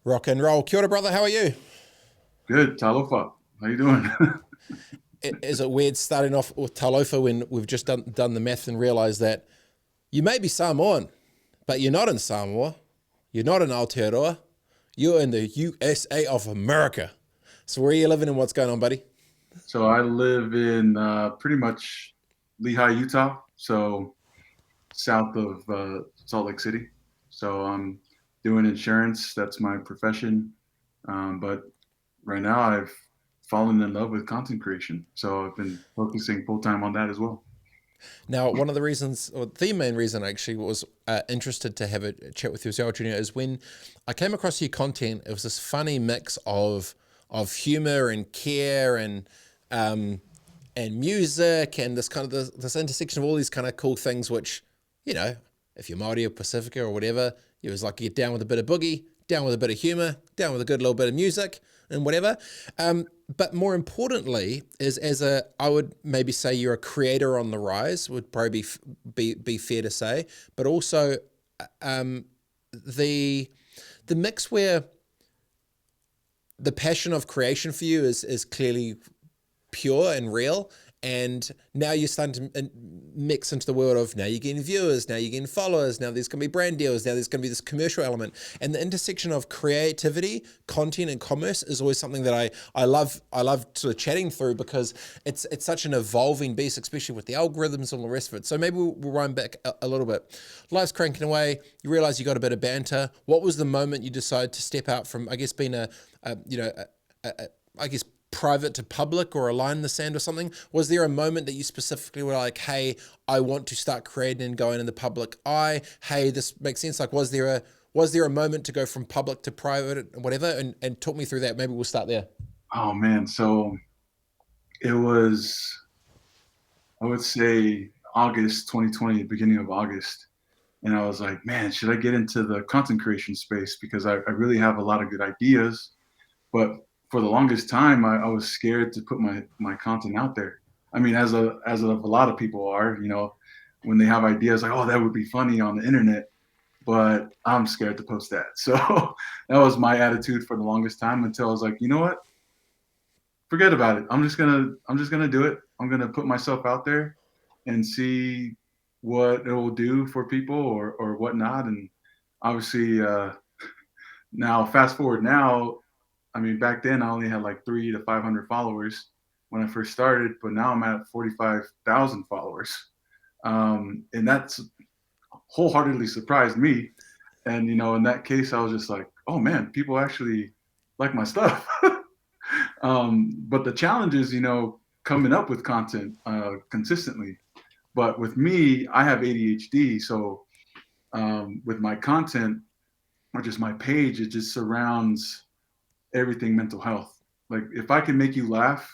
Rock and roll. Kia ora, brother. How are you? Good, Talofa. How you doing? Is it weird starting off with Talofa when we've just done the math and realised that you may be Samoan, but you're not in Samoa. You're not in Aotearoa. You're in the USA of America. So where are you living and what's going on, buddy? So I live in pretty much Lehigh, Utah, so south of Salt Lake City. So I'm doing insurance. That's my profession. But right now I've fallen in love with content creation. So I've been focusing full time on that as well. Now, one of the reasons, or the main reason I actually was interested to have a chat with you as well, Junior, is when I came across your content, it was this funny mix of humor and care and music and this kind of this intersection of all these kind of cool things, which, you know, if you're Māori or Pacifica or whatever, it was like you get down with a bit of boogie, down with a bit of humor, down with a good little bit of music and whatever. But more importantly, is as a, I would maybe say you're a creator on the rise, would probably be fair to say, but also the the mix where the passion of creation for you is clearly pure and real. And now you're starting to mix into the world of now you're getting viewers, now you're getting followers, now there's going to be brand deals, now there's going to be this commercial element. And the intersection of creativity, content, and commerce is always something that I love sort of chatting through because it's such an evolving beast, especially with the algorithms and all the rest of it. So maybe we'll wind back a little bit. Life's cranking away. You realize you got a bit of banter. What was the moment you decided to step out from, I guess, being I guess private to public or a line in the sand or something? Was there a moment that you specifically were like, hey, I want to start creating and going in the public eye? Hey, this makes sense. Like, was there a moment to go from public to private and whatever? And talk me through that. Maybe we'll start there. Oh man, so it was, I would say August 2020, beginning of August. And I was like, man, should I get into the content creation space? Because I really have a lot of good ideas. But for the longest time, I was scared to put my content out there. I mean, as a lot of people are, when they have ideas like, oh, that would be funny on the internet, but I'm scared to post that. So that was my attitude for the longest time until I was like, you know what? Forget about it. I'm just gonna do it. I'm gonna put myself out there and see what it will do for people or whatnot. And obviously, now fast forward now, I mean, back then I only had like 300 to 500 followers when I first started, but now I'm at 45,000 followers. And that's wholeheartedly surprised me. And, in that case, I was just like, oh man, people actually like my stuff. But the challenge is, coming up with content consistently. But with me, I have ADHD. So with my content or just my page, it just surrounds everything mental health. Like if I can make you laugh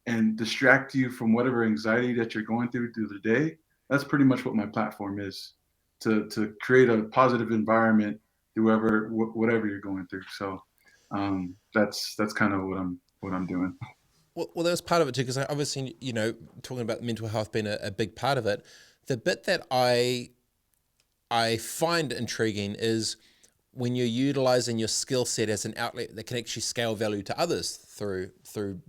and distract you from whatever anxiety that you're going through the day, that's pretty much what my platform is to create a positive environment through whatever you're going through. So that's kind of what I'm doing. Well, that was part of it too, because obviously, talking about mental health being a big part of it. The bit that I find intriguing is when you're utilizing your skill set as an outlet that can actually scale value to others through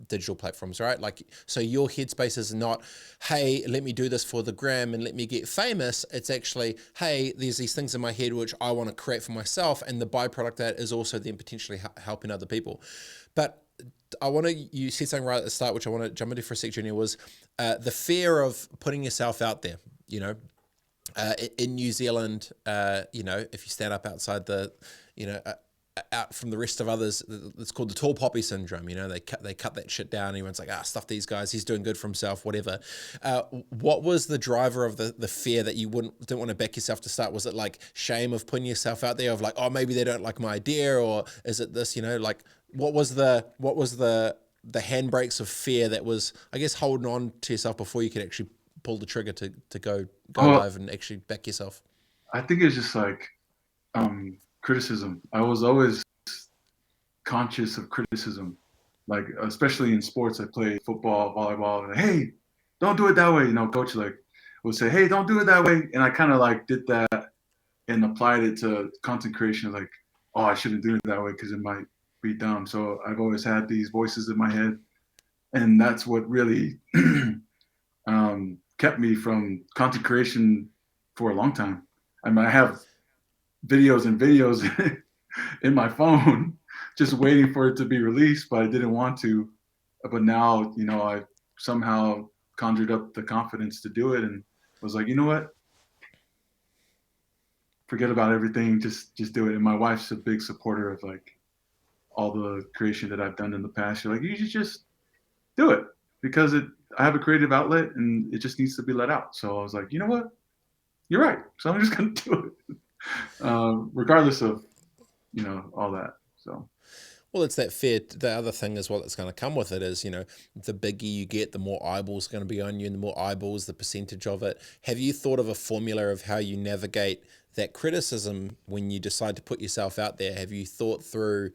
digital platforms, right? Like, so your headspace is not, hey, let me do this for the gram and let me get famous. It's actually, hey, there's these things in my head which I want to create for myself, and the byproduct of that is also then potentially helping other people. But you said something right at the start, which I want to jump into for a sec, Junior, was the fear of putting yourself out there, in New Zealand, if you stand up outside out from the rest of others, it's called the tall poppy syndrome. They cut that shit down. Everyone's like, stuff these guys. He's doing good for himself, whatever. What was the driver of the fear that you didn't want to back yourself to start? Was it like shame of putting yourself out there of like, oh, maybe they don't like my idea, or is it this? Like what was the handbrakes of fear that was, I guess, holding on to yourself before you could actually pull the trigger to go Well, live and actually back yourself? I think it's just like criticism. I was always conscious of criticism, like especially in sports. I played football, volleyball, and hey, don't do it that way. Coach like would say, hey, don't do it that way, and I kind of like did that and applied it to content creation. Like, oh, I shouldn't do it that way because it might be dumb. So I've always had these voices in my head, and that's what really kept me from content creation for a long time. I mean, I have videos and videos in my phone just waiting for it to be released, but I didn't want to. But now, I somehow conjured up the confidence to do it and was like, you know what? Forget about everything. Just do it. And my wife's a big supporter of like all the creation that I've done in the past. She's like, you should just do it because I have a creative outlet and it just needs to be let out. So I was like, you know what? You're right. So I'm just going to do it, regardless of, all that. So. Well, it's that fair. The other thing is, well, that's going to come with it is, the bigger you get, the more eyeballs going to be on you, and the more eyeballs, the percentage of it. Have you thought of a formula of how you navigate that criticism when you decide to put yourself out there? Have you thought through,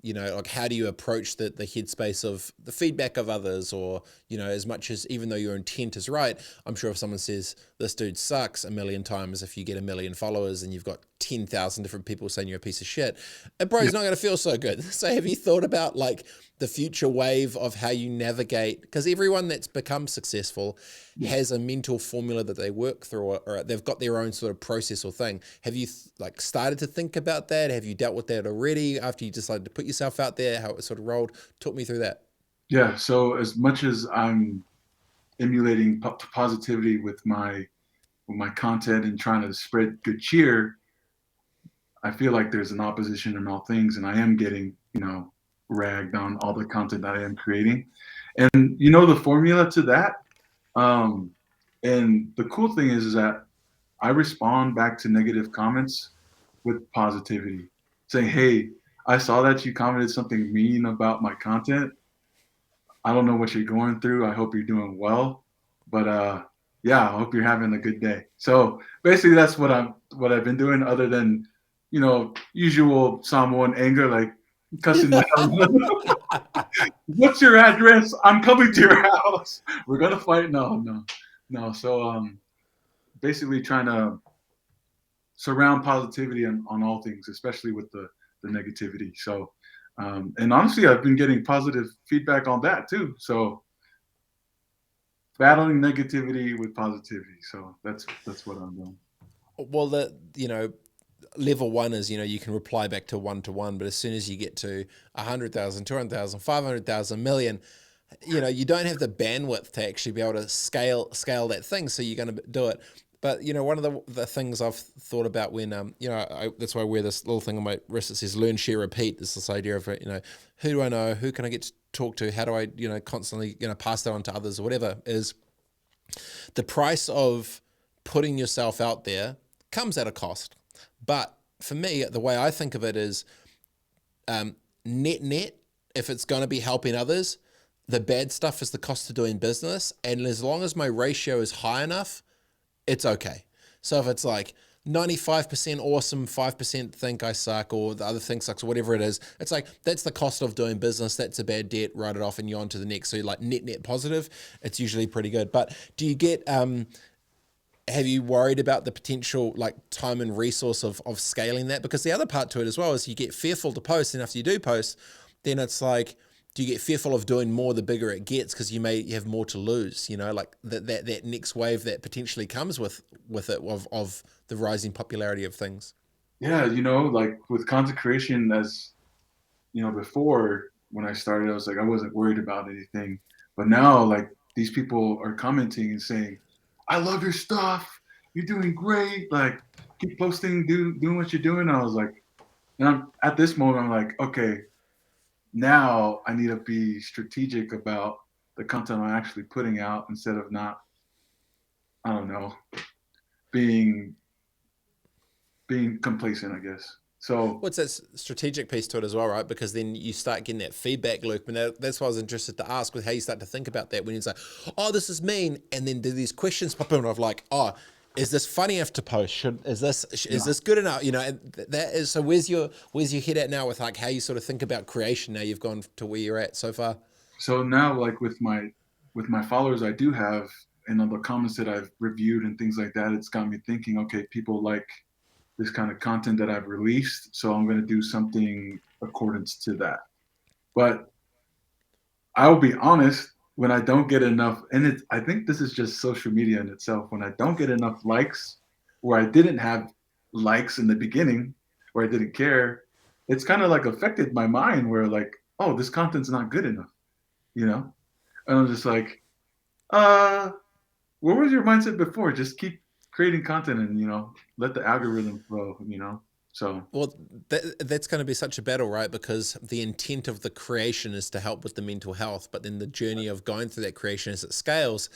like how do you approach the headspace of the feedback of others, or, as much as, even though your intent is right, I'm sure if someone says this dude sucks a million times, if you get a million followers and you've got 10,000 different people saying you're a piece of shit, it probably not going to feel so good. So have you thought about like the future wave of how you navigate? Because everyone that's become successful has a mental formula that they work through, or they've got their own sort of process or thing. Have you like started to think about that? Have you dealt with that already after you decided to put yourself out there, how it sort of rolled? Talk me through that. Yeah. So as much as I'm emulating positivity with my content and trying to spread good cheer, I feel like there's an opposition in all things, and I am getting, ragged on all the content that I am creating. And the formula to that, and the cool thing is that I respond back to negative comments with positivity, saying, "Hey, I saw that you commented something mean about my content. I don't know what you're going through. I hope you're doing well, but yeah, I hope you're having a good day." So basically, that's what I've been doing, other than usual Samoan anger, like cussing the hell out of them. What's your address? I'm coming to your house. We're gonna fight. No, no, no. So basically, trying to surround positivity on all things, especially with the negativity. So, and honestly, I've been getting positive feedback on that too. So battling negativity with positivity. So that's what I'm doing. Well, level one is, you can reply back to one, but as soon as you get to 100,000, 200,000, 500,000, million, you don't have the bandwidth to actually be able to scale that thing. So you're going to do it. But, one of the things I've thought about when, that's why I wear this little thing on my wrist that says learn, share, repeat. This idea of, who do I know? Who can I get to talk to? How do I, constantly, pass that on to others or whatever, is the price of putting yourself out there comes at a cost. But for me, the way I think of it is net, if it's going to be helping others, the bad stuff is the cost of doing business. And as long as my ratio is high enough, it's okay. So if it's like 95% awesome, 5% think I suck, or the other thing sucks, or whatever it is, it's like, that's the cost of doing business. That's a bad debt, write it off and you're on to the next. So like net positive, it's usually pretty good. But do you get, have you worried about the potential like time and resource of scaling that? Because the other part to it as well is you get fearful to post, and after you do post, then it's like, do you get fearful of doing more the bigger it gets because you may have more to lose? Like that next wave that potentially comes with it of the rising popularity of things. Yeah, like with content creation, as before when I started, I was like, I wasn't worried about anything. But now, like, these people are commenting and saying, I love your stuff. You're doing great. Like, keep posting, doing what you're doing. I was like, and I'm at this moment, I'm like, okay, now I need to be strategic about the content I'm actually putting out instead of not, I don't know, being complacent, I guess. So What's that strategic piece to it as well, right? Because then you start getting that feedback loop, and that's why I was interested to ask with how you start to think about that when you say, "Oh, this is mean," and then do these questions pop in of like, "Oh, is this funny enough to post? Is yeah. this good enough?" And that is. So where's your head at now with like how you sort of think about creation? Now you've gone to where you're at so far. So now, like with my followers, I do have, and on the comments that I've reviewed and things like that, it's got me thinking. Okay, people like this kind of content that I've released. So I'm going to do something accordance to that. But I'll be honest, when I don't get enough, and I think this is just social media in itself. When I don't get enough likes, where I didn't have likes in the beginning, where I didn't care, it's kind of like affected my mind. Where like, oh, this content's not good enough, you know. And I'm just like, uh, what was your mindset before? Just keep creating content and let the algorithm flow. So Well, that's going to be such a battle, right? Because the intent of the creation is to help with the mental health, but then the journey of going through that creation as it scales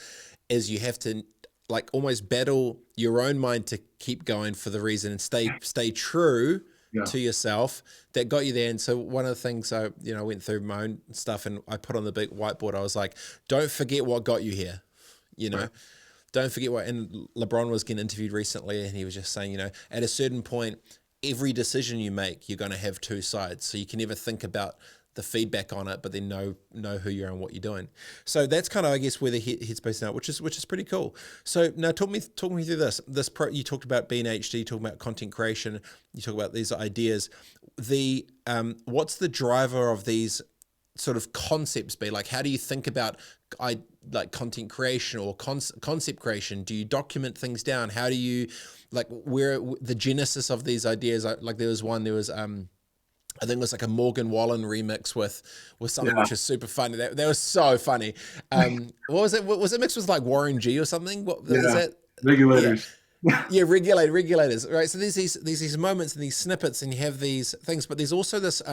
is you have to like almost battle your own mind to keep going for the reason and stay true yeah, to yourself that got you there. And so one of the things I went through my own stuff and I put on the big whiteboard, I was like, don't forget what got you here, you know. right. Don't forget what, and LeBron was getting interviewed recently and he was just saying, at a certain point, every decision you make, you're going to have two sides. So you can never think about the feedback on it, but then know who you are and what you're doing. So that's kind of, I guess, where the headspace now, which is pretty cool. So now talk me through this. You talked about being HD, you talked about content creation, you talk about these ideas. The what's the driver of these sort of concepts be? Like, how do you think about like content creation or concept creation? Do you document things down? How do you like where the genesis of these ideas? Like there was I think it was like a Morgan Wallen remix with something Yeah, which is super funny. That was so funny. What was it? Was it mixed with like Warren G or something? What is yeah. that? Yeah, Regulators. yeah, regulators, right? So there's these moments and these snippets, and you have these things, but there's also this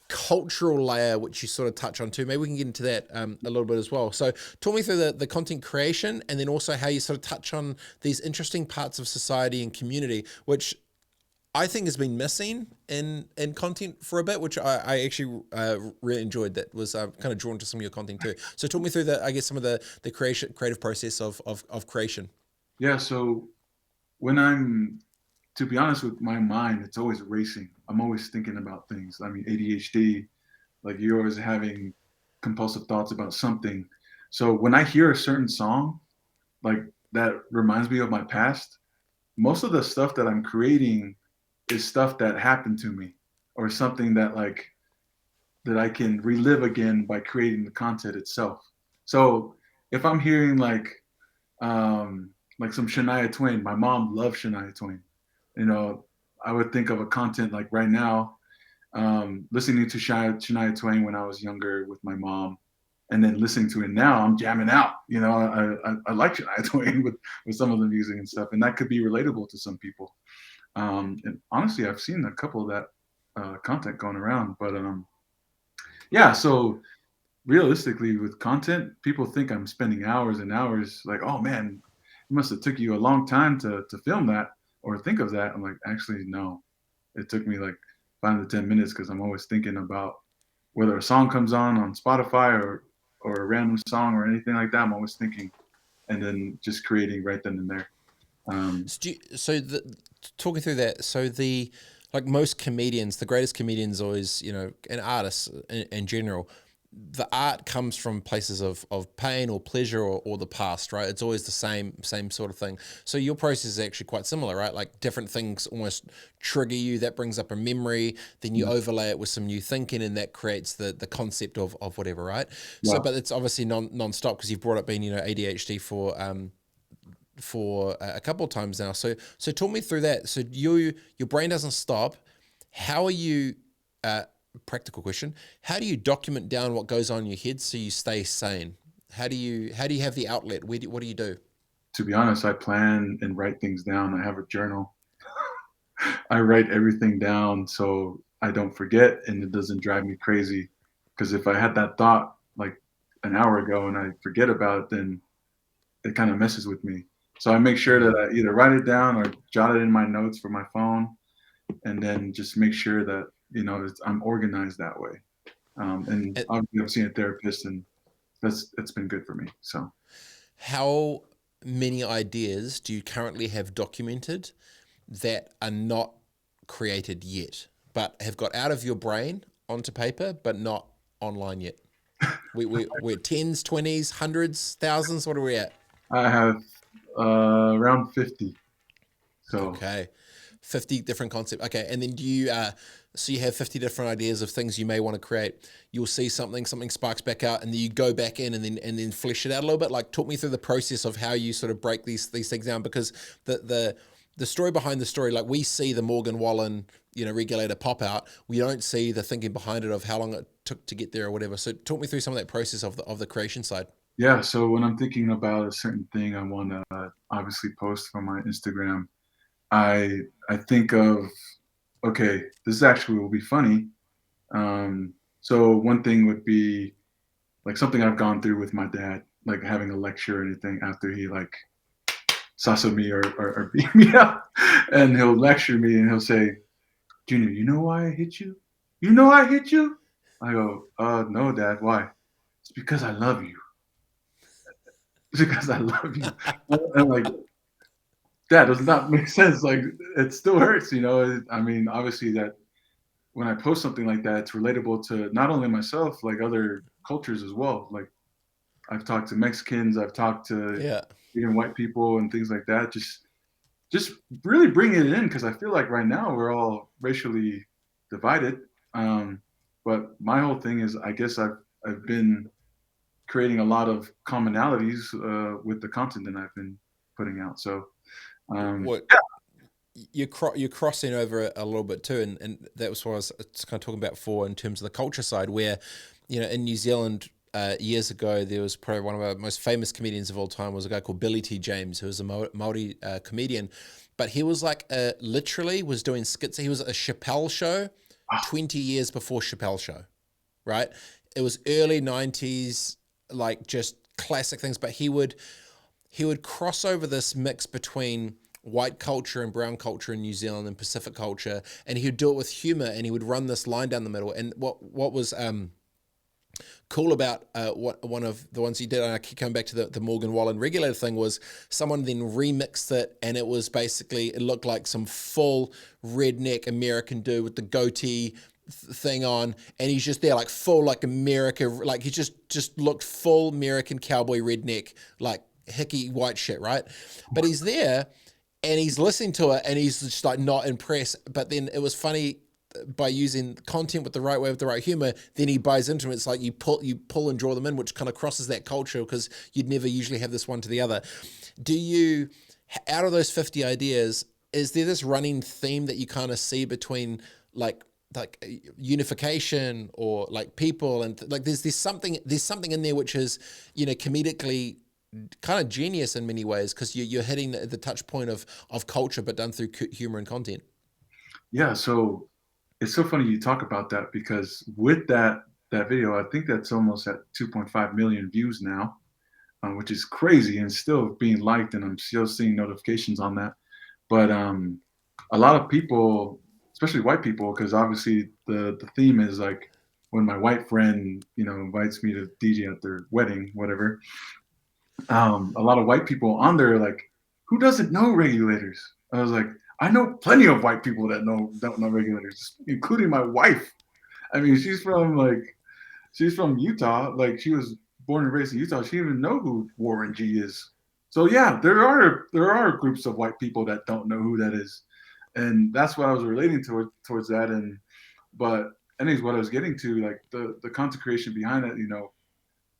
cultural layer which you sort of touch on too. Maybe we can get into that a little bit as well. So talk me through the content creation and then also how you sort of touch on these interesting parts of society and community, which I think has been missing in content for a bit, which I actually really enjoyed. That was kind of drawn to some of your content too. So talk me through I guess some of the creative process of creation. Yeah. So when to be honest with my mind, it's always racing. I'm always thinking about things. I mean, ADHD, like you're always having compulsive thoughts about something. So when I hear a certain song, like that reminds me of my past, most of the stuff that I'm creating is stuff that happened to me or something that I can relive again by creating the content itself. So if I'm hearing like some Shania Twain, my mom loves Shania Twain. You know, I would think of a content like right now, listening to Shania Twain when I was younger with my mom, and then listening to it now, I'm jamming out. I like Shania Twain with some of the music and stuff, and that could be relatable to some people. And honestly, I've seen a couple of that content going around, but yeah. So realistically, with content, people think I'm spending hours and hours. Like, oh man, it must have took you a long time to film that or think of that. I'm like, actually, no. It took me like 5 to 10 minutes because I'm always thinking about whether a song comes on Spotify or a random song or anything like that. I'm always thinking, and then just creating right then and there. Um, Talking through that, so the like most comedians, the greatest comedians always, and artists in general, the art comes from places of pain or pleasure or the past, right? It's always the same sort of thing. So your process is actually quite similar, right? Like different things almost trigger you, that brings up a memory, then you yeah, overlay it with some new thinking, and that creates the concept of whatever, right? So, yeah. but it's obviously non-stop because you've brought up being, ADHD for a couple of times now. So talk me through that. So your brain doesn't stop. How are you? Practical question. How do you document down what goes on in your head so you stay sane? How do you have the outlet? What do you do? To be honest, I plan and write things down. I have a journal. I write everything down so I don't forget and it doesn't drive me crazy. Because if I had that thought like an hour ago and I forget about it, then it kind of messes with me. So I make sure that Mm. I either write it down or jot it in my notes for my phone, and then just make sure that I'm organized that way. And And obviously, I've seen a therapist, and it's been good for me. So how many ideas do you currently have documented that are not created yet, but have got out of your brain onto paper, but not online yet? We're tens, twenties, hundreds, thousands. What are we at? I have around 50. So Okay. 50 different concepts. Okay. And then do you, so you have 50 different ideas of things you may want to create. You'll see something sparks back out, and then you go back in and then flesh it out a little bit. Like talk me through the process of how you sort of break these things down, because the story behind the story, like we see the Morgan Wallen, regulator pop out. We don't see the thinking behind it of how long it took to get there or whatever. So talk me through some of that process of the creation side. yeah, so when I'm thinking about a certain thing I want to obviously post on my Instagram, I I think of, okay, this actually will be funny. So one thing would be like something I've gone through with my dad, like having a lecture or anything after he like sassed me or beat me up, and he'll lecture me and he'll say, Junior, you know why I hit you? You know I hit you? I go, no, Dad, why? It's because I love you. It's because I love you. And I'm like, that does not make sense. Like, it still hurts, you know. I mean, obviously, that when I post something like that, it's relatable to not only myself, like other cultures as well. Like, I've talked to Mexicans, I've talked to Yeah. even white people and things like that. Just really bringing it in because I feel like right now we're all racially divided. Um, but my whole thing is, I guess I've been creating a lot of commonalities with the content that I've been putting out. So um, What you're crossing over a little bit too, and that was what I was kind of talking about before in terms of the culture side, where in New Zealand years ago there was probably one of our most famous comedians of all time was a guy called Billy T. James, who was a Maori comedian, but he was like literally was doing skits. He was a Chappelle show 20 years before Chappelle show, right? It was early 90s, like just classic things, but he would cross over this mix between white culture and brown culture in New Zealand and Pacific culture, and he would do it with humor, and he would run this line down the middle. And what was cool about one of the ones he did, and I keep coming back to the Morgan Wallen regulator thing, was someone then remixed it, and it was basically, it looked like some full redneck American dude with the goatee thing on, and he's just there like full like America, like he just looked full American cowboy redneck, like hickey white shit, right? But he's there and he's listening to it and he's just like not impressed. But then it was funny, by using content with the right way, with the right humor, then he buys into it. It's like you pull and draw them in, which kind of crosses that culture, because you'd never usually have this one to the other. Do you, out of those 50 ideas, is there this running theme that you kind of see between like unification or like people, and like there's something in there which is comedically kind of genius in many ways, because you're hitting the touch point of culture but done through humor and content. yeah, so it's so funny you talk about that because with that video, I think that's almost at 2.5 million views now, which is crazy and still being liked, and I'm still seeing notifications on that. But a lot of people, especially white people, because obviously the theme is like when my white friend invites me to DJ at their wedding, whatever. A lot of white people on there are like, who doesn't know regulators? I was like, I know plenty of white people that don't know regulators, including my wife. I mean, she's from Utah. Like she was born and raised in Utah. She didn't even know who Warren G is. So yeah, there are groups of white people that don't know who that is, and that's what I was relating towards that. And but anyways, what I was getting to, like the content creation behind it,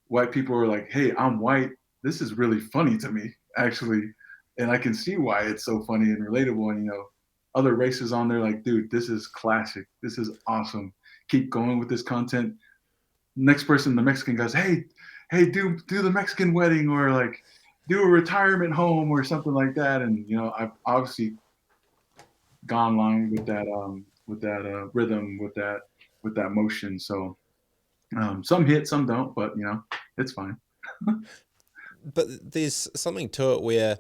white people are like, hey, I'm white. This is really funny to me, actually. And I can see why it's so funny and relatable. And, other races on there like, dude, this is classic. This is awesome. Keep going with this content. Next person, the Mexican goes, hey, do the Mexican wedding, or like do a retirement home or something like that. And, I've obviously gone line with that rhythm, with that motion. So some hit, some don't, but it's fine. But there's something to it where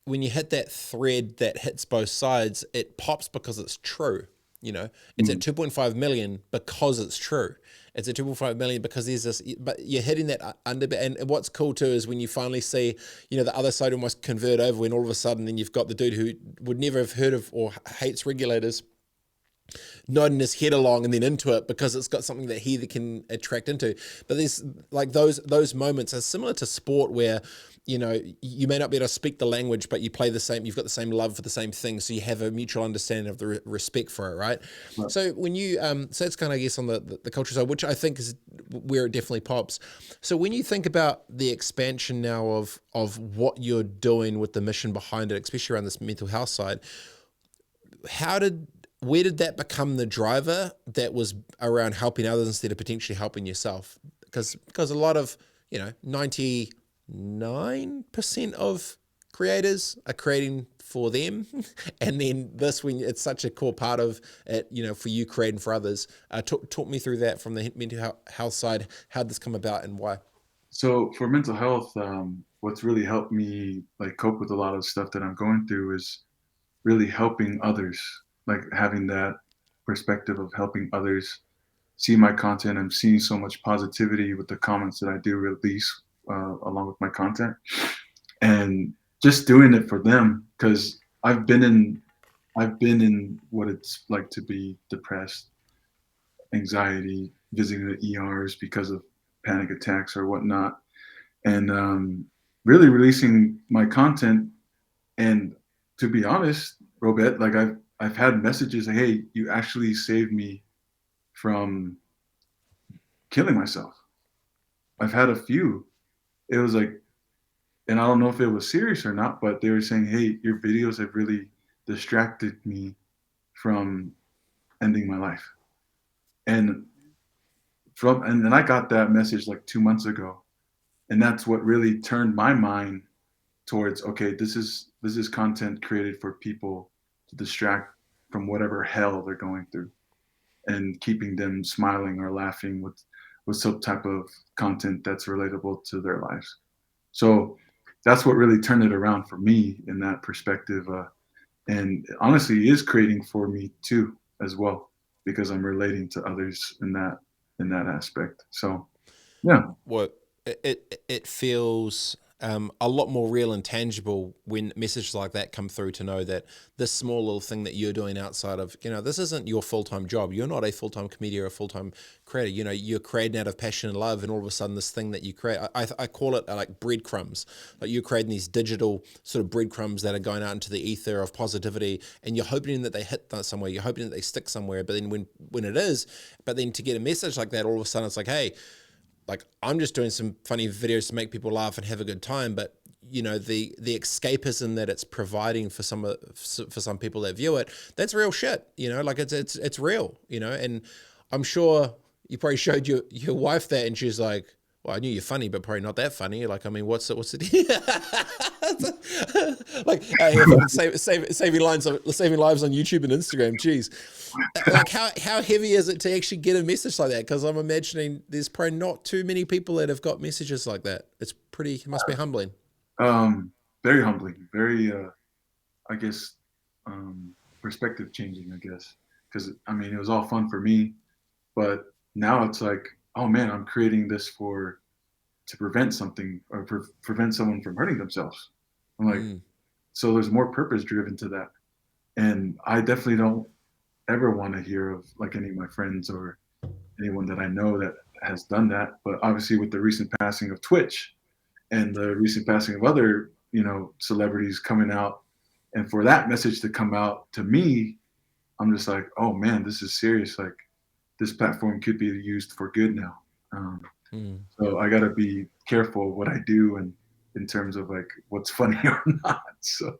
when you hit that thread that hits both sides, it pops because it's true. It's at 2.5 million because it's true. It's at 2.5 million because there's this, but you're hitting that under. And what's cool too is when you finally see, the other side almost convert over, when all of a sudden then you've got the dude who would never have heard of or hates regulators nodding his head along and then into it because it's got something that he can attract into. But there's like those moments are similar to sport, where you know, you may not be able to speak the language, but you play the same, you've got the same love for the same thing. So you have a mutual understanding of the respect for it. Right. But So when you, so that's kind of, I guess, on the culture side, which I think is where it definitely pops. So when you think about the expansion now of what you're doing with the mission behind it, especially around this mental health side, where did that become the driver that was around helping others instead of potentially helping yourself? Because a lot of, 99% of creators are creating for them. And then this, when it's such a core part of it, for you creating for others. Talk me through that from the mental health side. How'd this come about and why? so for mental health, what's really helped me like cope with a lot of stuff that I'm going through is really helping others, like having that perspective of helping others see my content. I'm seeing so much positivity with the comments that I do release along with my content, and just doing it for them because I've been in what it's like to be depressed, anxiety, visiting the ERs because of panic attacks or whatnot, and really releasing my content. And to be honest, Robett, like I've had messages like, "Hey, you actually saved me from killing myself." I've had a few. It was like, and I don't know if it was serious or not, but they were saying, "Hey, your videos have really distracted me from ending my life." And and then I got that message like 2 months ago, and that's what really turned my mind towards, okay, this is content created for people to distract from whatever hell they're going through, and keeping them smiling or laughing with some type of content that's relatable to their lives. So that's what really turned it around for me in that perspective. And honestly, is creating for me too as well because I'm relating to others in that aspect. So yeah. Well, it feels a lot more real and tangible when messages like that come through, to know that this small little thing that you're doing outside of, this isn't your full-time job. You're not a full-time comedian or a full-time creator. You're creating out of passion and love, and all of a sudden this thing that you create, I call it like breadcrumbs. Like you're creating these digital sort of breadcrumbs that are going out into the ether of positivity, and you're hoping that they hit somewhere. You're hoping that they stick somewhere. But then when it is, but then to get a message like that, all of a sudden it's like, hey, like I'm just doing some funny videos to make people laugh and have a good time, but the escapism that it's providing for some people that view it, that's real shit. Like it's real. And I'm sure you probably showed your wife that, and she's like, well, I knew you're funny, but probably not that funny. Like, I mean, what's it? Like, fucking saving lives on YouTube and Instagram. Jeez, like how heavy is it to actually get a message like that? Because I'm imagining there's probably not too many people that have got messages like that. It must be humbling. Um, Very humbling, very, I guess, perspective changing, I guess. Because, I mean, it was all fun for me, but now it's like, oh man, I'm creating this to prevent something or prevent someone from hurting themselves. I'm like, Mm. so there's more purpose driven to that. And I definitely don't ever want to hear of like any of my friends or anyone that I know that has done that. But obviously, with the recent passing of Twitch and the recent passing of other, celebrities coming out, and for that message to come out to me, I'm just like, oh man, this is serious. Like this platform could be used for good now. Um, Mm. so I got to be careful what I do and in terms of like what's funny or not. So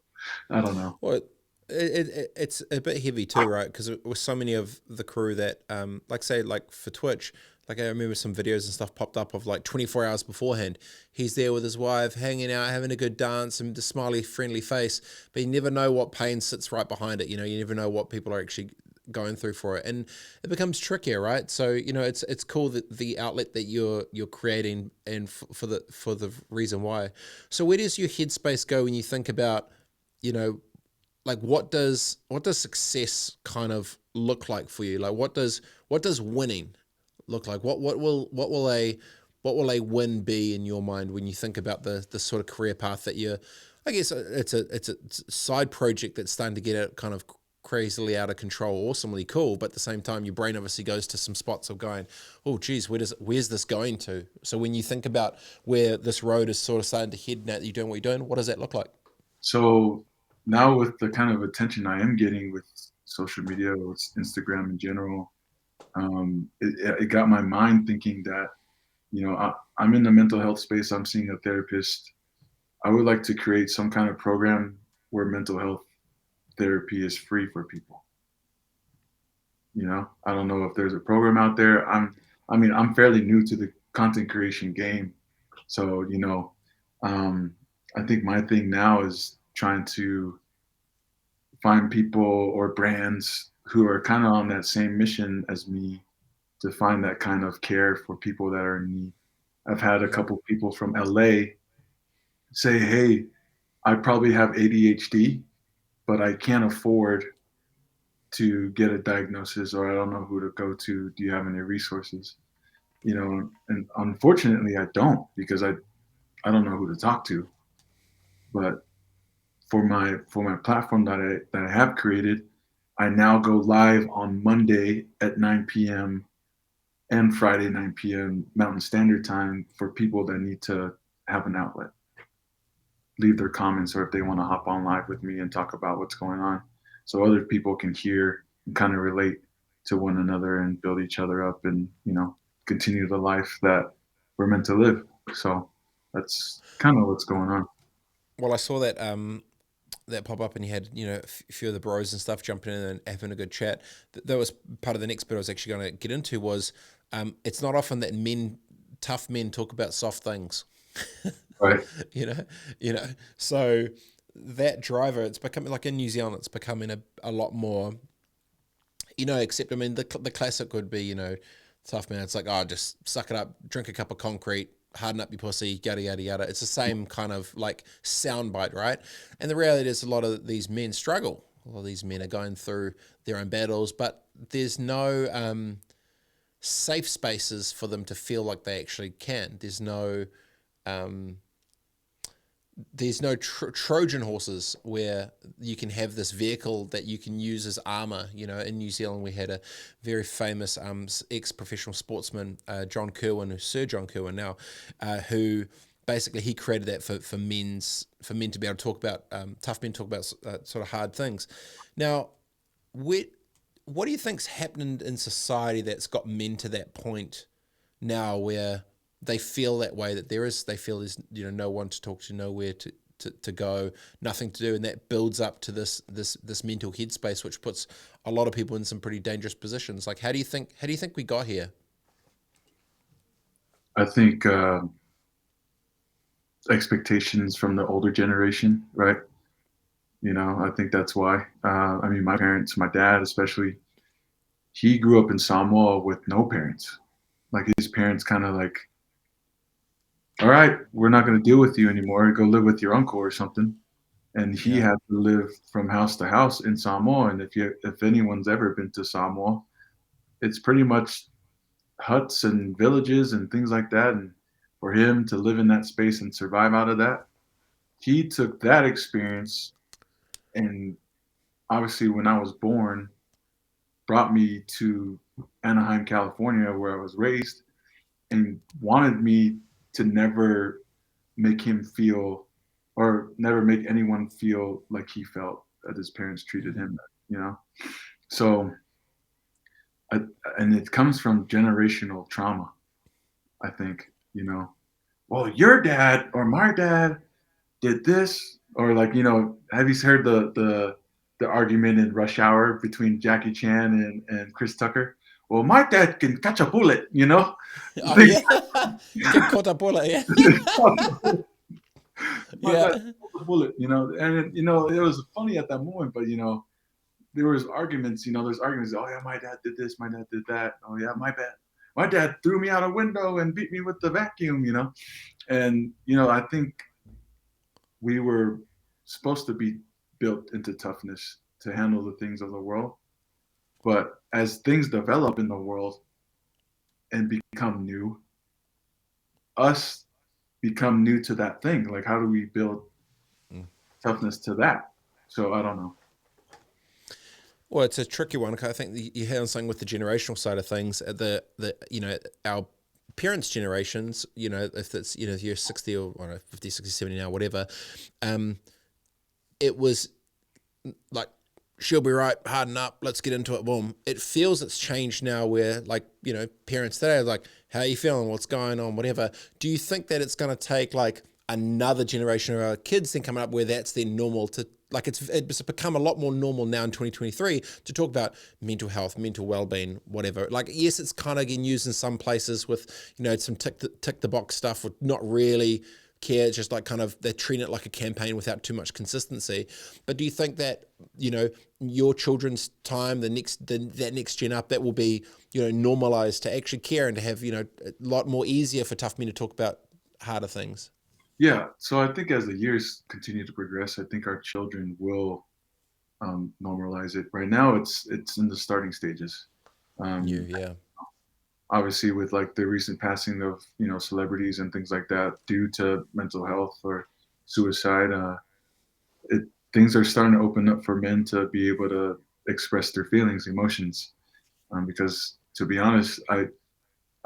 I don't know. Well, it's a bit heavy too, right? Because with so many of the crew that, like say, like for Twitch, like I remember some videos and stuff popped up of like 24 hours beforehand. He's there with his wife, hanging out, having a good dance, and the smiley, friendly face. But you never know what pain sits right behind it. You never know what people are actually going through for it, and it becomes trickier, right? So it's cool that the outlet that you're creating, and for the reason why. So where does your headspace go when you think about, you know like what does success kind of look like for you? Like what does winning look like? What will a win be in your mind when you think about the sort of career path that you're, I guess it's a side project that's starting to get it kind of crazily out of control, awesomely cool, but at the same time, your brain obviously goes to some spots of going, oh, geez, where's this going to? So when you think about where this road is sort of starting to head now that you're doing what you're doing, what does that look like? So now with the kind of attention I am getting with social media, with Instagram in general, it got my mind thinking that, I'm in the mental health space. I'm seeing a therapist. I would like to create some kind of program where mental health therapy is free for people. I don't know if there's a program out there. I'm fairly new to the content creation game, so um, I think my thing now is trying to find people or brands who are kind of on that same mission as me to find that kind of care for people that are in need. I've had a Mm. couple people from LA say, "Hey, I probably have ADHD, but I can't afford to get a diagnosis, or I don't know who to go to. Do you have any resources?" And unfortunately, I don't, because I don't know who to talk to. But for my platform that I have created, I now go live on Monday at 9 p.m. and Friday 9 p.m. Mountain Standard Time for people that need to have an outlet, leave their comments, or if they want to hop on live with me and talk about what's going on, so other people can hear and kind of relate to one another and build each other up, and continue the life that we're meant to live. So that's kind of what's going on. Well, I saw that that pop up, and you had a few of the bros and stuff jumping in and having a good chat. That was part of the next bit I was actually going to get into was it's not often that tough men talk about soft things. Right. you know, you know. So that driver, it's becoming like in New Zealand, it's becoming a lot more. Except I mean the classic would be tough man. It's like, oh, just suck it up, drink a cup of concrete, harden up your pussy, yada yada yada. It's the same kind of like soundbite, right? And the reality is, a lot of these men struggle. A lot of these men are going through their own battles, but there's no safe spaces for them to feel like they actually can. Um, there's no Trojan horses where you can have this vehicle that you can use as armor. In New Zealand, we had a very famous ex-professional sportsman, John Kerwin, Sir John Kerwin now, who basically he created that for men to be able to talk about tough men talk about sort of hard things. Now, what do you think's happened in society that's got men to that point now where they feel that way, that they feel there's no one to talk to, nowhere to go, nothing to do, and that builds up to this mental headspace, which puts a lot of people in some pretty dangerous positions. Like, how do you think we got here? I think expectations from the older generation, right? I think that's why. I mean, my parents, my dad especially, he grew up in Samoa with no parents. Like his parents kind of like, all right, we're not going to deal with you anymore. Go live with your uncle or something. And he Yeah, had to live from house to house in Samoa. And if anyone's ever been to Samoa, it's pretty much huts and villages and things like that. And for him to live in that space and survive out of that, he took that experience, and obviously when I was born, brought me to Anaheim, California, where I was raised, and wanted me to never make him feel, or never make anyone feel like he felt that his parents treated him. You know, so I, and it comes from generational trauma. I think well, your dad or my dad did this, or like have you heard the argument in Rush Hour between Jackie Chan and Chris Tucker? Well, my dad can catch a bullet, oh yeah, get caught up all yeah, My yeah, dad catch a bullet, and it was funny at that moment, but there was arguments, there's arguments. Oh yeah, my dad did this, my dad did that. Oh yeah, my dad threw me out a window and beat me with the vacuum, and I think we were supposed to be built into toughness to handle the things of the world. But as things develop in the world and become new, us become new to that thing. Like, how do we build Mm. toughness to that? So I don't know. Well, it's a tricky one. 'Cause I think you hit on something with the generational side of things. Our parents' generations, if it's, if you're 60 or, I don't know, 50, 60, 70 now, whatever, um, it was like, she'll be right, harden up, let's get into it, boom. It feels it's changed now where, like, parents today are like, how are you feeling? What's going on? Whatever. Do you think that it's going to take like another generation of our kids then coming up where that's their normal to, like, it's become a lot more normal now in 2023 to talk about mental health, mental well-being, whatever. Like, yes, it's kind of getting used in some places with, some tick the box stuff with not really care. It's just like kind of they're treating it like a campaign without too much consistency. But do you think that, your children's time, that next gen up, that will be, normalized to actually care and to have, a lot more easier for tough men to talk about harder things? Yeah, so I think as the years continue to progress, I think our children will normalize it. Right now, it's in the starting stages. You, Um, yeah. Obviously, with like the recent passing of celebrities and things like that due to mental health or suicide, it things are starting to open up for men to be able to express their feelings, emotions. Because to be honest, I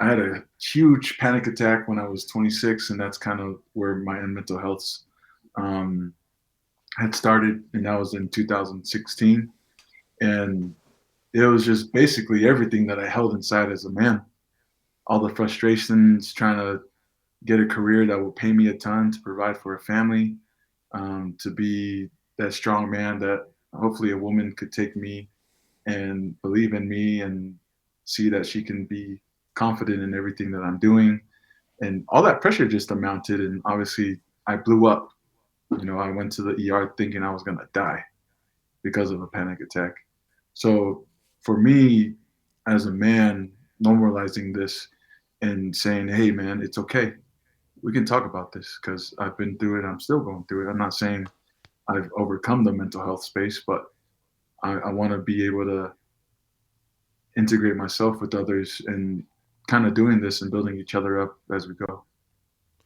had a huge panic attack when I was 26, and that's kind of where my mental health um, had started, and that was in 2016. And it was just basically everything that I held inside as a man. All the frustrations trying to get a career that will pay me a ton to provide for a family, to be that strong man that hopefully a woman could take me and believe in me and see that she can be confident in everything that I'm doing. And all that pressure just amounted. And obviously, I blew up. I went to the ER thinking I was going to die because of a panic attack. So for me, as a man, normalizing this and saying, hey, man, it's okay. We can talk about this because I've been through it. I'm still going through it. I'm not saying I've overcome the mental health space, but I want to be able to integrate myself with others and kind of doing this and building each other up as we go.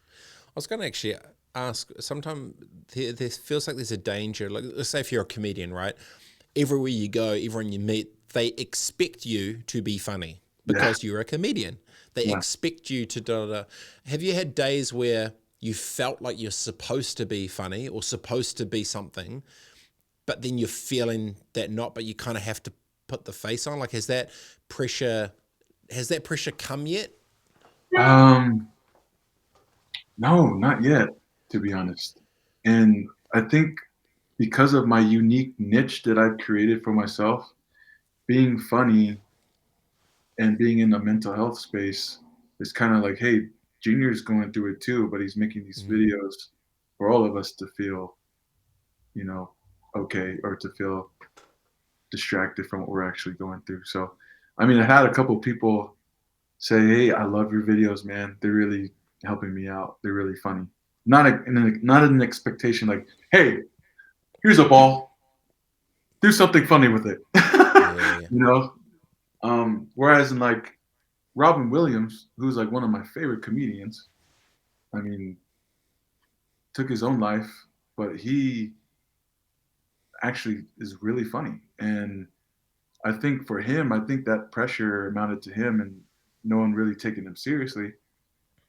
I was going to actually ask, sometimes there feels like there's a danger. Like, let's say if you're a comedian, right? Everywhere you go, everyone you meet, they expect you to be funny Yeah. because you're a comedian. They Yeah. expect you to da da da. Have you had days where you felt like you're supposed to be funny or supposed to be something, but then you're feeling that not, but you kind of have to put the face on? Like, pressure, has that pressure come yet? Um, no, not yet, to be honest. And I think because of my unique niche that I've created for myself, being funny and being in the mental health space is kind of like, hey, Junior's going through it too, but he's making these Mm. videos for all of us to feel, you know, okay, or to feel distracted from what we're actually going through. So, I mean, I had a couple people say, hey, I love your videos, man. They're really helping me out. They're really funny. Not an expectation like, hey, here's a ball. Do something funny with it. Yeah, yeah. you know? Whereas in like Robin Williams, who's like one of my favorite comedians, I mean, took his own life, but he actually is really funny. And I think for him, I think that pressure amounted to him and no one really taking him seriously.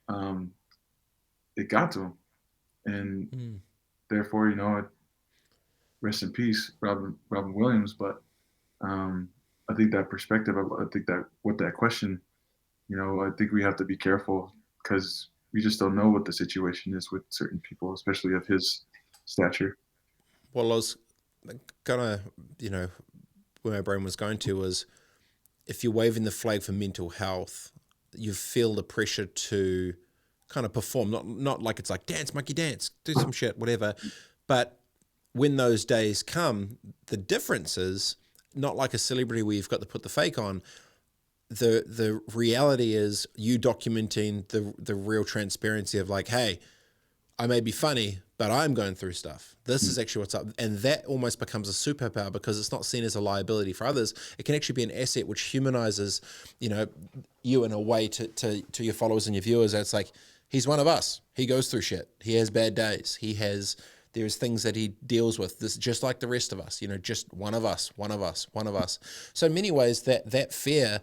Um, it got to him. And Mm. therefore, rest in peace, Robin Williams. But I think that perspective, I think that with that question, I think we have to be careful because we just don't know what the situation is with certain people, especially of his stature. Well, I was gonna, where my brain was going to was, if you're waving the flag for mental health, you feel the pressure to kind of perform, not like it's like dance, monkey dance, do some shit, whatever. But when those days come, the difference is not like a celebrity where you've got to put the fake on. The reality is you documenting the real transparency of like, hey, I may be funny, but I'm going through stuff. This is actually what's up. And that almost becomes a superpower because it's not seen as a liability for others. It can actually be an asset which humanizes, you in a way to your followers and your viewers. It's like, he's one of us. He goes through shit. He has bad days. He has There's things that he deals with. This just like the rest of us, just one of us, one of us, one of us. So in many ways, that fear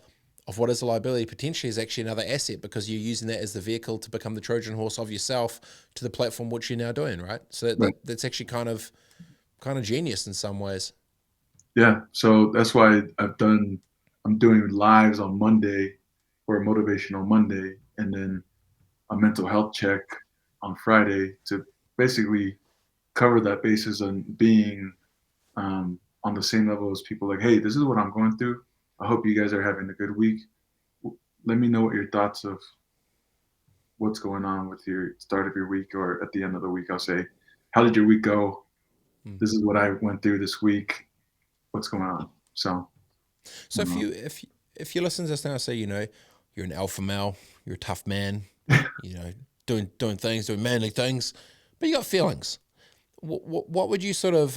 of what is a liability potentially is actually another asset, because you're using that as the vehicle to become the Trojan horse of yourself to the platform which you're now doing, right? So Right. that's actually kind of genius in some ways. Yeah. So that's why I'm doing lives on Monday for a motivational Monday, and then a mental health check on Friday to basically cover that basis and being on the same level as people. Like, hey, this is what I'm going through. I hope you guys are having a good week. Let me know what your thoughts of what's going on with your start of your week, or at the end of the week, I'll say, how did your week go? Hmm. This is what I went through this week. What's going on? So, So if you listen to this now, say you're an alpha male, you're a tough man, you know doing things, doing manly things, but you got feelings. What would you sort of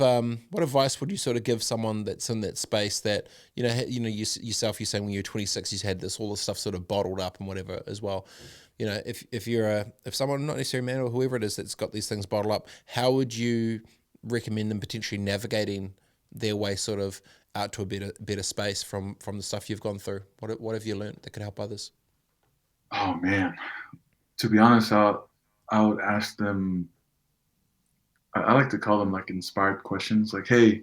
what advice would you sort of give someone that's in that space that yourself, you're saying when you're 26 you had all this stuff sort of bottled up and whatever as well. If someone, not necessarily man or whoever it is, that's got these things bottled up, how would you recommend them potentially navigating their way sort of out to a better space from the stuff you've gone through? What have you learned that could help others? oh man, to be honest, I would ask them. I like to call them like inspired questions. Like, hey,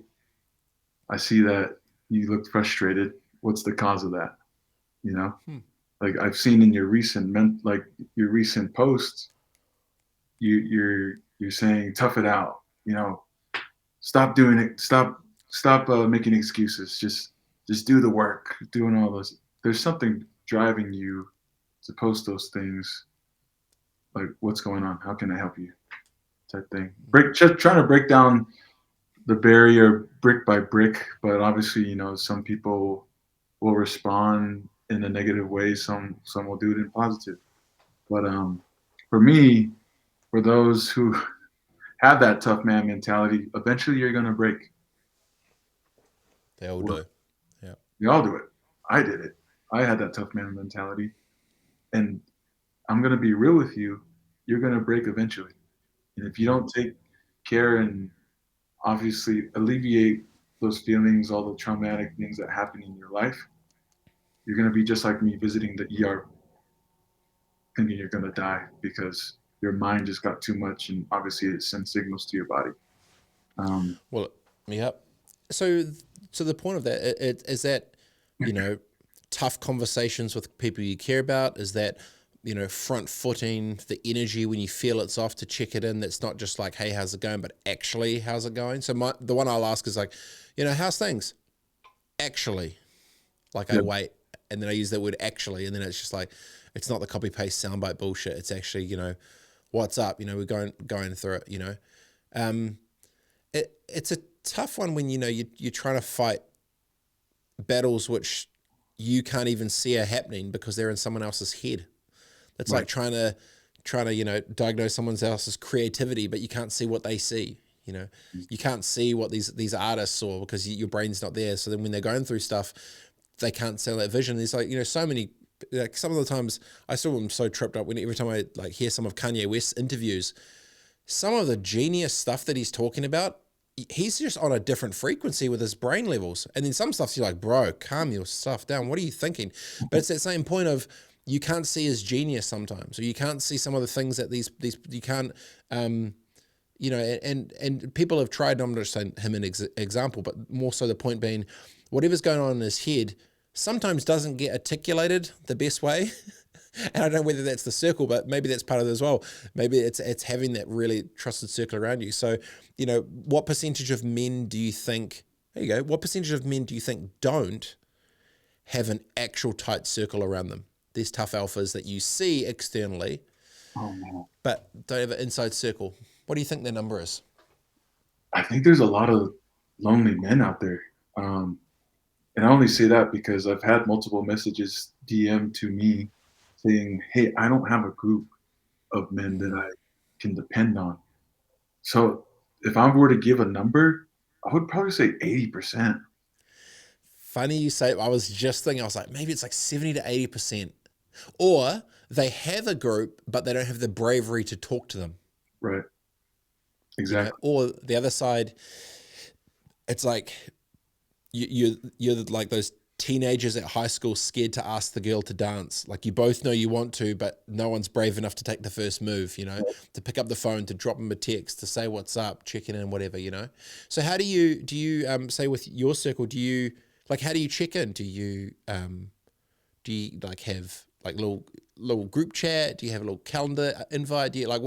I see that you look frustrated. What's the cause of that? You know, Hmm. like I've seen in your your recent posts, you're saying tough it out. You know, stop doing it. Stop making excuses. Just do the work. Doing all those. There's something driving you to post those things. Like, what's going on? How can I help you? Type thing. Just trying to break down the barrier brick by brick. But obviously, some people will respond in a negative way. Some will do it in positive. But for me, for those who have that tough man mentality, eventually you're gonna break. They all do. Yeah. We all do it. I did it. I had that tough man mentality, and I'm gonna be real with you. You're gonna break eventually, and if you Hmm. don't take care and obviously alleviate those feelings, all the traumatic things that happen in your life, you're gonna be just like me visiting the ER, thinking you're gonna die because your mind just got too much, and obviously it sends signals to your body. Um, Well, yeah. So, to the point of that, is that, you know, tough conversations with people you care about? Is that, front footing the energy when you feel it's off to check it in? That's not just like, hey, how's it going? But actually, how's it going? So the one I'll ask is like, how's things? Actually, like I yeah, wait, and then I use that word actually, and then it's just like, it's not the copy paste soundbite bullshit. It's actually, what's up? We're going through it. Um, it's a tough one when you're trying to fight battles which you can't even see are happening because they're in someone else's head. It's right. like trying to diagnose someone else's creativity, but you can't see what they see. You can't see what these artists saw because your brain's not there. So then when they're going through stuff, they can't sell that vision. There's like so many. Like some of the times I still am so tripped up when every time I like hear some of Kanye West's interviews, some of the genius stuff that he's talking about, he's just on a different frequency with his brain levels. And then some stuff you're like, bro, calm your stuff down. What are you thinking? But it's that same point of you can't see his genius sometimes, or you can't see some of the things that these you can't. And people have tried. I'm not just saying him an example, but more so the point being, whatever's going on in his head sometimes doesn't get articulated the best way. And I don't know whether that's the circle, but maybe that's part of it as well. Maybe it's having that really trusted circle around you. So, what percentage of men do you think? There you go. What percentage of men do you think don't have an actual tight circle around them? These tough alphas that you see externally, Oh man, but don't have an inside circle. What do you think the number is? I think there's a lot of lonely men out there. Um, and I only say that because I've had multiple messages DM to me saying, "Hey, I don't have a group of men that Mm. I can depend on." So if I were to give a number, I would probably say 80%. Funny you say. I was just thinking. I was like, maybe it's like 70 to 80%, or they have a group, but they don't have the bravery to talk to them. Right. Exactly. or the other side, it's like you're like those teenagers at high school scared to ask the girl to dance. Like you both know you want to, but no one's brave enough to take the first move, to pick up the phone, to drop them a text, to say what's up, check in, whatever. So how do you say with your circle, do you like, how do you check in? Do you like have like little group chat? Do you have a little calendar invite? Do you like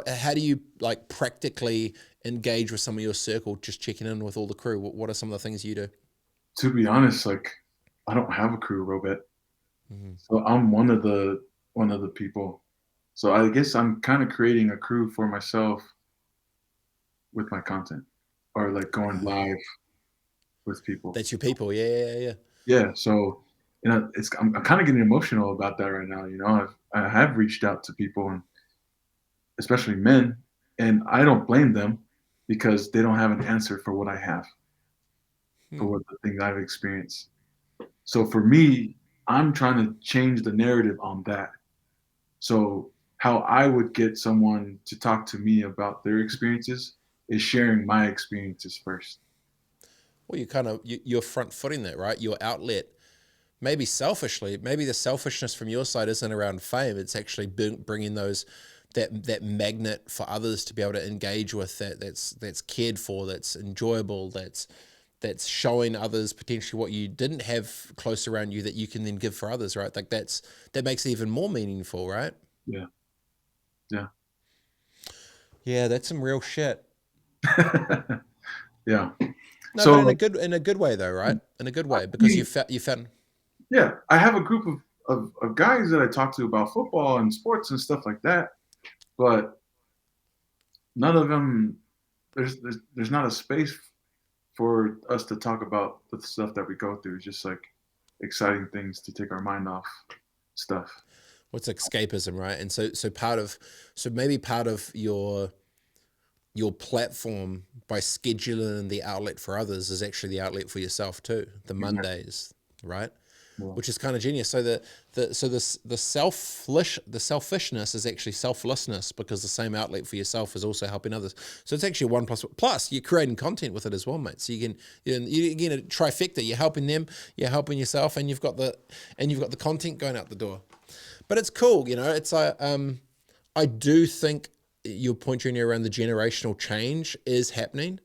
how do you like practically engage with some of your circle, just checking in with all the crew? What are some of the things you do? To be honest, like I don't have a crew, Robett. Mm-hmm. So I'm one of the people. So I guess I'm kind of creating a crew for myself with my content, or like going live with people. That's your people. Yeah, yeah, yeah. Yeah. So I'm kind of getting emotional about that right now. I have reached out to people, and especially men, and I don't blame them because they don't have an answer for what I have, for Hmm. what the things I've experienced. So for me, I'm trying to change the narrative on that. So how I would get someone to talk to me about their experiences is sharing my experiences first. Well, you're front footing that, right? Your outlet, maybe selfishly, maybe the selfishness from your side isn't around fame. It's actually bringing that magnet for others to be able to engage with, that's cared for, that's enjoyable, that's showing others potentially what you didn't have close around you that you can then give for others, right? Like that makes it even more meaningful, right? Yeah, yeah, Yeah, that's some real shit. yeah. No, but So, in a good way though, right? In a good I way, because mean, you found. yeah, I have a group of guys that I talk to about football and sports and stuff like that, but none of them. There's not a space for us to talk about the stuff that we go through. It's just like exciting things to take our mind off stuff. What's escapism, right? And so maybe part of your platform by scheduling the outlet for others is actually the outlet for yourself too. The Exactly. Mondays, right? Yeah. Which is kind of genius. So the selfishness is actually selflessness, because the same outlet for yourself is also helping others. So it's actually one plus one. Plus you're creating content with it as well, mate. So you get a trifecta. You're helping them, you're helping yourself, and you've got the content going out the door. But it's cool, It's I do think your point, Junior, around the generational change is happening.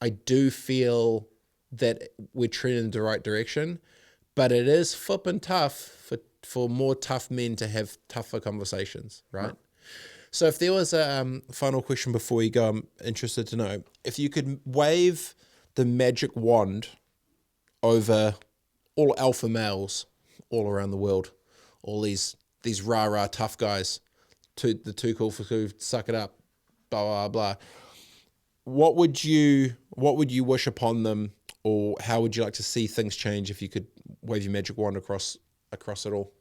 I do feel that we're trending in the right direction, but it is flipping tough for more tough men to have tougher conversations, right? So if there was a final question before you go, I'm interested to know if you could wave the magic wand over all alpha males all around the world, all these rah rah tough guys, the too cool for who suck it up, blah blah blah. What would you wish upon them, or how would you like to see things change if you could wave your magic wand across it all?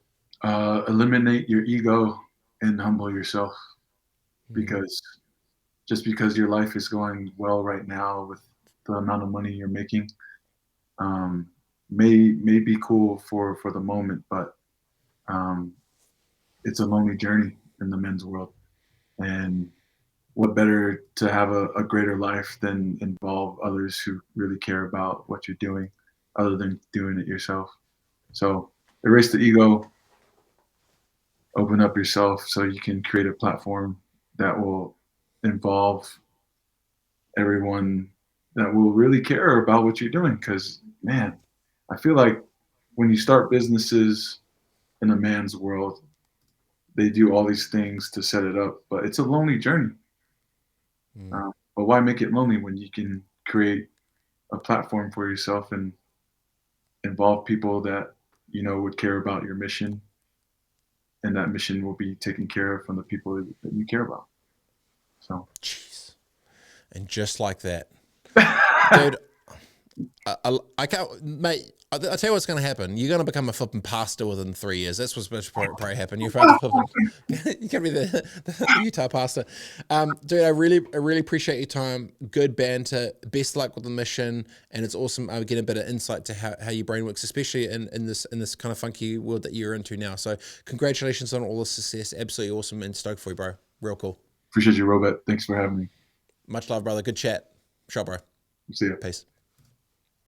Eliminate your ego and humble yourself, Mm. because just because your life is going well right now with the amount of money you're making, um, may be cool for the moment, but um, it's a lonely journey in the men's world. And what better to have a greater life than involve others who really care about what you're doing, other than doing it yourself. So erase the ego, open up yourself so you can create a platform that will involve everyone that will really care about what you're doing. Because, man, I feel like when you start businesses in a man's world, they do all these things to set it up, but it's a lonely journey. Mm. But why make it lonely when you can create a platform for yourself and involve people that would care about your mission, and that mission will be taken care of from the people that you care about. So, Jeez. And just like that, dude, I can't, mate. I tell you what's going to happen. You're going to become a flipping pastor within 3 years. That's what's supposed to probably happen. You're about to flipping, you're going to be the Utah pastor. Dude, I really appreciate your time. Good banter. Best luck with the mission, and it's awesome. I get a bit of insight to how your brain works, especially in this kind of funky world that you're into now. So, congratulations on all the success. Absolutely awesome, and stoked for you, bro. Real cool. appreciate you, Robett. Thanks for having me. Much love, brother. Good chat. Sure, bro. See ya. Peace.